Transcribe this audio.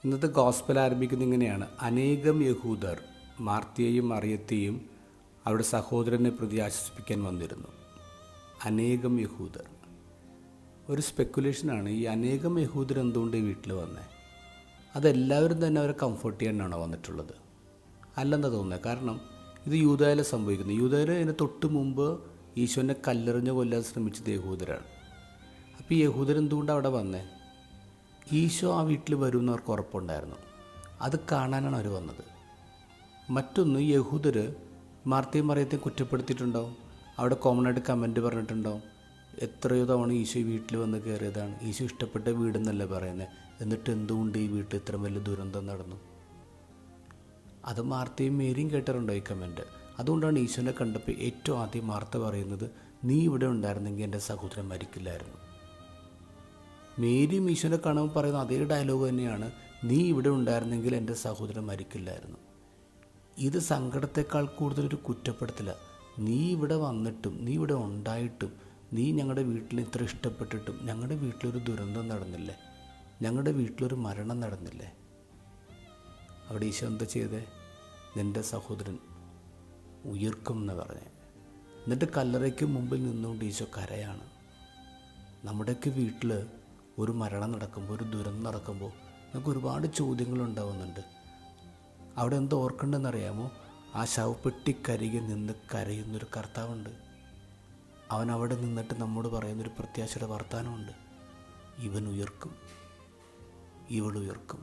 ഇന്നത്തെ ഗോസ്പൽ ആരംഭിക്കുന്നത് ഇങ്ങനെയാണ്. അനേകം യഹൂദർ മാർത്തയെയും മറിയത്തെയും അവരുടെ സഹോദരനെ പ്രതി ആശ്വസിപ്പിക്കാൻ വന്നിരുന്നു. അനേകം യഹൂദർ. ഒരു സ്പെക്കുലേഷനാണ്, ഈ അനേകം യഹൂദർ എന്തുകൊണ്ട് ഈ വീട്ടിൽ വന്നേ? അതെല്ലാവരും തന്നെ അവരെ കംഫർട്ട് ചെയ്യാനാണോ വന്നിട്ടുള്ളത്? അല്ലെന്നാ തോന്നുന്നത്. കാരണം ഇത് യൂദായിൽ സംഭവിക്കുന്നു. യൂദായിൽ അതിന് തൊട്ട് മുമ്പ് ഈശോനെ കല്ലെറിഞ്ഞ് കൊല്ലാൻ ശ്രമിച്ചത് യഹൂദരാണ്. അപ്പോൾ ഈ യഹൂദർ എന്തുകൊണ്ടാണ് അവിടെ വന്നേ? ഈശോ ആ വീട്ടിൽ വരുമെന്ന് അവർക്ക് ഉറപ്പുണ്ടായിരുന്നു. അത് കാണാനാണ് അവർ വന്നത്. മറ്റൊന്ന്, യഹൂദർ മാർത്തയും മറിയത്തെയും കുറ്റപ്പെടുത്തിയിട്ടുണ്ടാവും. അവിടെ കോമൺ ആയിട്ട് കമൻറ്റ് പറഞ്ഞിട്ടുണ്ടാവും, എത്രയോ തവണ ഈശോ ഈ വീട്ടിൽ വന്ന് കയറിയതാണ്, ഈശോ ഇഷ്ടപ്പെട്ട വീടെന്നല്ലേ പറയുന്നത്, എന്നിട്ട് എന്തുകൊണ്ട് ഈ വീട്ടിൽ ഇത്ര വലിയ ദുരന്തം നടന്നു? അത് മാർത്തയും മേരിയും കേട്ടിട്ടുണ്ടോ ഈ കമൻറ്റ്? അതുകൊണ്ടാണ് ഈശോനെ കണ്ടപ്പോൾ ഏറ്റവും ആദ്യം മാർത്ത പറയുന്നത്, നീ ഇവിടെ ഉണ്ടായിരുന്നെങ്കിൽ എൻ്റെ സഹോദരൻ മരിക്കില്ലായിരുന്നു. മേരിയും ഈശോനെ കാണുമ്പോൾ പറയുന്ന അതേ ഡയലോഗ് തന്നെയാണ്, നീ ഇവിടെ ഉണ്ടായിരുന്നെങ്കിൽ എൻ്റെ സഹോദരൻ മരിക്കില്ലായിരുന്നു. ഇത് സങ്കടത്തെക്കാൾ കൂടുതലൊരു കുറ്റപ്പെടുത്തില്ല. നീ ഇവിടെ വന്നിട്ടും നീ ഇവിടെ ഉണ്ടായിട്ടും നീ ഞങ്ങളുടെ വീട്ടിൽ ഇത്ര ഇഷ്ടപ്പെട്ടിട്ടും ഞങ്ങളുടെ വീട്ടിലൊരു ദുരന്തം നടന്നില്ലേ? ഞങ്ങളുടെ വീട്ടിലൊരു മരണം നടന്നില്ലേ? അവിടെ ഈശോ എന്താ ചെയ്തേ? നിൻ്റെ സഹോദരൻ ഉയർക്കും എന്ന് പറഞ്ഞേ. എന്നിട്ട് കല്ലറയ്ക്ക് മുമ്പിൽ നിന്നുകൊണ്ട് ഈശോ കരയാണ്. നമ്മുടെയൊക്കെ വീട്ടിൽ ഒരു മരണം നടക്കുമ്പോൾ, ഒരു ദുരന്തം നടക്കുമ്പോൾ നമുക്ക് ഒരുപാട് ചോദ്യങ്ങളുണ്ടാവുന്നുണ്ട്. അവിടെ എന്ത് ഓർക്കണ്ടെന്നറിയാമോ? ആ ശവപ്പെട്ടിക്കരികെ നിന്ന് കരയുന്നൊരു കർത്താവുണ്ട്. അവൻ അവിടെ നിന്നിട്ട് നമ്മോട് പറയുന്നൊരു പ്രത്യാശയുടെ വർത്താനമുണ്ട്, ഇവൻ ഉയർക്കും, ഇവൾ ഉയർക്കും.